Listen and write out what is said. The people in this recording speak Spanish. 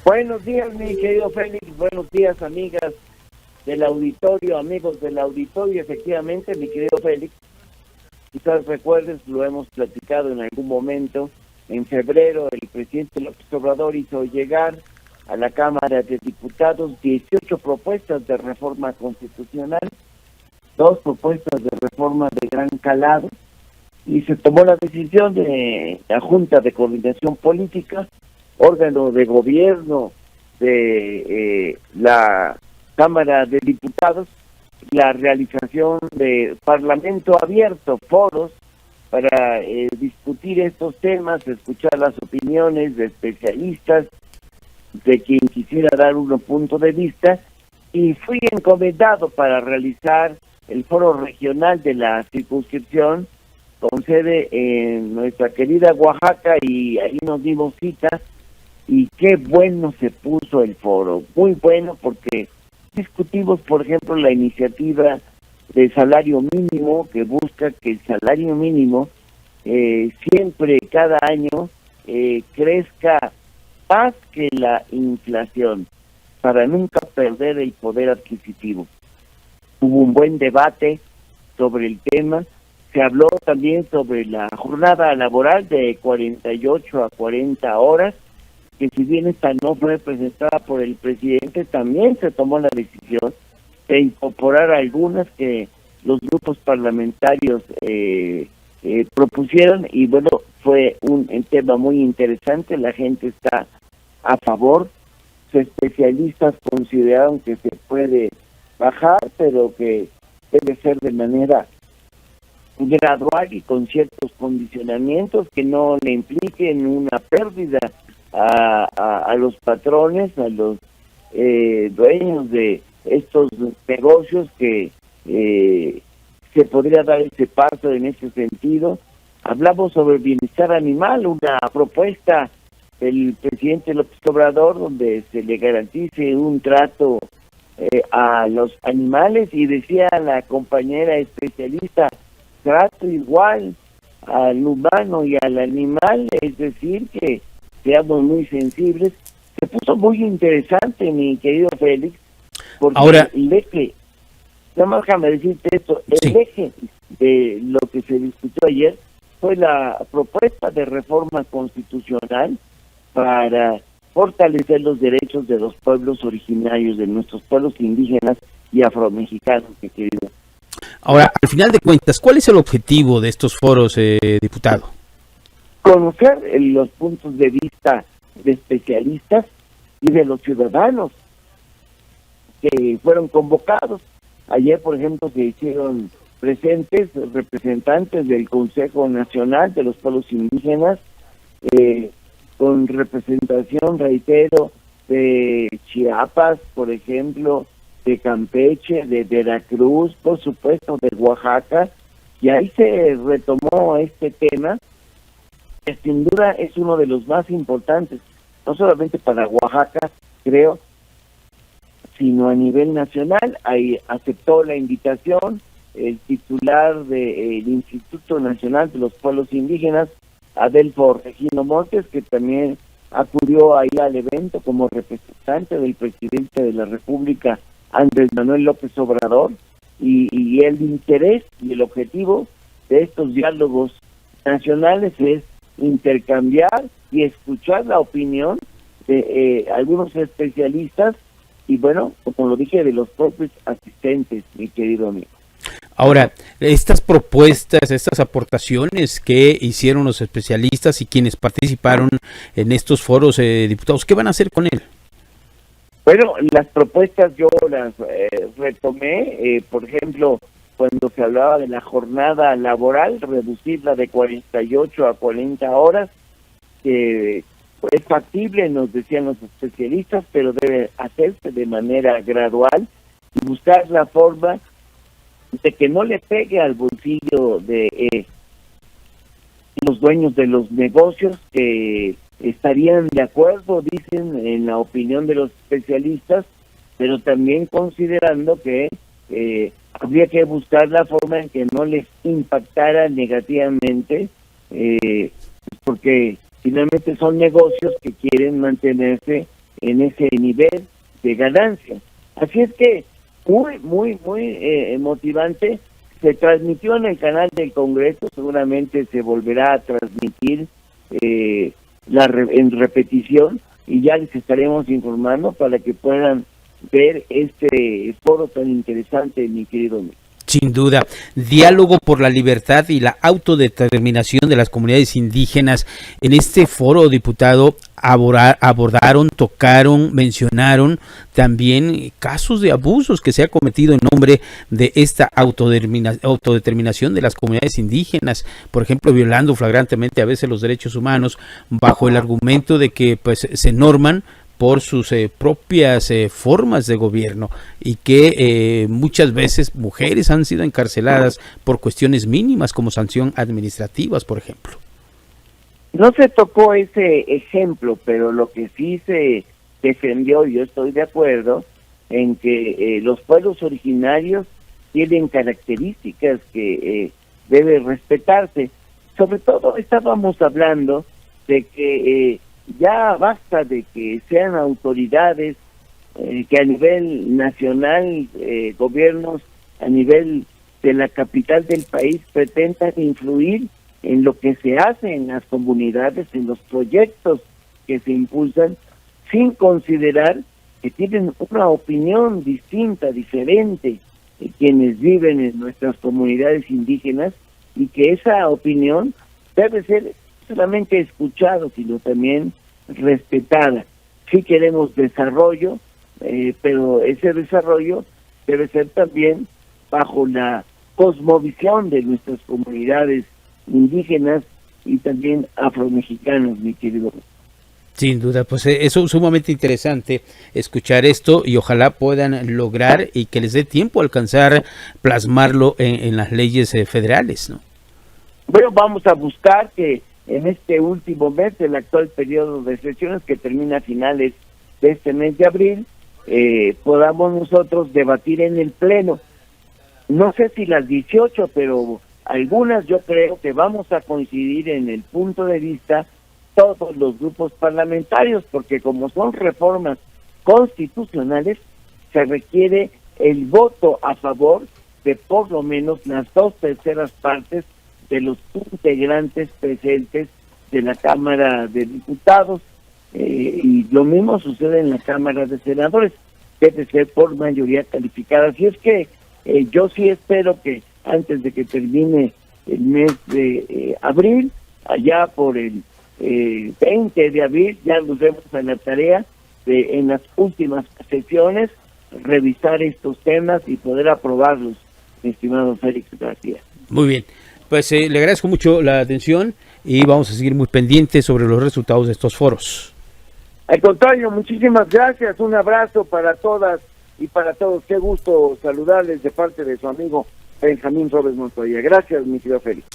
Buenos días, mi querido Félix. Buenos días, amigas del auditorio, amigos del auditorio. Efectivamente, mi querido Félix, quizás recuerdes, lo hemos platicado en algún momento. En febrero, el presidente López Obrador hizo llegar a la Cámara de Diputados 18 propuestas de reforma constitucional, 2 propuestas de reforma de gran calado, y se tomó la decisión de la Junta de Coordinación Política, órgano de gobierno de la Cámara de Diputados, la realización de Parlamento abierto, foros para discutir estos temas, escuchar las opiniones de especialistas, de quien quisiera dar un punto de vista, y fui encomendado para realizar el foro regional de la circunscripción con sede en nuestra querida Oaxaca, y ahí nos dimos cita. Y qué bueno se puso el foro, muy bueno, porque discutimos, por ejemplo, la iniciativa de salario mínimo, que busca que el salario mínimo siempre, cada año, crezca más que la inflación, para nunca perder el poder adquisitivo. Hubo un buen debate sobre el tema. Se habló también sobre la jornada laboral de 48 a 40 horas, que si bien esta no fue presentada por el presidente, también se tomó la decisión de incorporar algunas que los grupos parlamentarios propusieron, y bueno, fue un tema muy interesante. La gente está a favor. Los especialistas consideraron que se puede bajar, pero que debe ser de manera gradual y con ciertos condicionamientos que no le impliquen una pérdida a los patrones, a los dueños de estos negocios, que se podría dar ese paso en ese sentido. Hablamos sobre el bienestar animal, una propuesta del presidente López Obrador donde se le garantice un trato a los animales, y decía la compañera especialista, trato igual al humano y al animal, es decir, que seamos muy sensibles. Se puso muy interesante, mi querido Félix, porque ahora, el eje, nada más déjame decirte esto, el eje de lo que se discutió ayer fue la propuesta de reforma constitucional para fortalecer los derechos de los pueblos originarios, de nuestros pueblos indígenas y afromexicanos, mi querido. Ahora, al final de cuentas, ¿cuál es el objetivo de estos foros, diputado? Conocer los puntos de vista de especialistas y de los ciudadanos que fueron convocados. Ayer, por ejemplo, se hicieron presentes representantes del Consejo Nacional de los Pueblos Indígenas, con representación, reitero, de Chiapas, por ejemplo, de Campeche, de Veracruz, por supuesto, de Oaxaca, y ahí se retomó este tema, que sin duda es uno de los más importantes, no solamente para Oaxaca, creo, sino a nivel nacional. Ahí aceptó la invitación el titular del Instituto Nacional de los Pueblos Indígenas, Adelfo Regino Montes, que también acudió ahí al evento como representante del presidente de la República, Andrés Manuel López Obrador, y el interés y el objetivo de estos diálogos nacionales es intercambiar y escuchar la opinión de algunos especialistas y, bueno, como lo dije, de los propios asistentes, mi querido amigo. Ahora, estas propuestas, estas aportaciones que hicieron los especialistas y quienes participaron en estos foros, diputados, ¿qué van a hacer con él? Bueno, las propuestas yo las retomé, por ejemplo, cuando se hablaba de la jornada laboral, reducirla de 48 a 40 horas, que es factible, nos decían los especialistas, pero debe hacerse de manera gradual y buscar la forma de que no le pegue al bolsillo de los dueños de los negocios, que estarían de acuerdo, dicen, en la opinión de los especialistas, pero también considerando que habría que buscar la forma en que no les impactara negativamente, porque finalmente son negocios que quieren mantenerse en ese nivel de ganancia. Así es que muy motivante. Se transmitió en el canal del Congreso, seguramente se volverá a transmitir en repetición, y ya les estaremos informando para que puedan ver este foro tan interesante, mi querido amigo. Sin duda, diálogo por la libertad y la autodeterminación de las comunidades indígenas. En este foro, diputado, abordaron, tocaron, mencionaron también casos de abusos que se ha cometido en nombre de esta autodeterminación de las comunidades indígenas, por ejemplo, violando flagrantemente a veces los derechos humanos bajo el argumento de que pues se norman por sus propias formas de gobierno, y que muchas veces mujeres han sido encarceladas por cuestiones mínimas como sanción administrativas, por ejemplo. No se tocó ese ejemplo, pero lo que sí se defendió, yo estoy de acuerdo, en que los pueblos originarios tienen características que deben respetarse. Sobre todo estábamos hablando de que ya basta de que sean autoridades que a nivel nacional, gobiernos a nivel de la capital del país pretendan influir en lo que se hace en las comunidades, en los proyectos que se impulsan, sin considerar que tienen una opinión distinta, diferente, de quienes viven en nuestras comunidades indígenas, y que esa opinión debe ser solamente escuchado, sino también respetada. Sí queremos desarrollo, pero ese desarrollo debe ser también bajo la cosmovisión de nuestras comunidades indígenas y también afromexicanos, mi querido. Sin duda, pues eso es sumamente interesante escuchar esto, y ojalá puedan lograr y que les dé tiempo a alcanzar plasmarlo en las leyes federales, ¿no? Bueno, vamos a buscar que en este último mes del actual periodo de sesiones, que termina a finales de este mes de abril, podamos nosotros debatir en el Pleno. No sé si las 18, pero algunas yo creo que vamos a coincidir en el punto de vista todos los grupos parlamentarios, porque como son reformas constitucionales, se requiere el voto a favor de por lo menos las 2/3 partes de los integrantes presentes de la Cámara de Diputados, y lo mismo sucede en la Cámara de Senadores, debe ser por mayoría calificada. Así es que yo sí espero que antes de que termine el mes de abril, allá por el 20 de abril, ya nos vemos a la tarea de, en las últimas sesiones, revisar estos temas y poder aprobarlos, mi estimado Félix García. Muy bien. Pues le agradezco mucho la atención y vamos a seguir muy pendientes sobre los resultados de estos foros. Al contrario, muchísimas gracias, un abrazo para todas y para todos. Qué gusto saludarles de parte de su amigo Benjamín Robles Montoya. Gracias, mi querido Félix.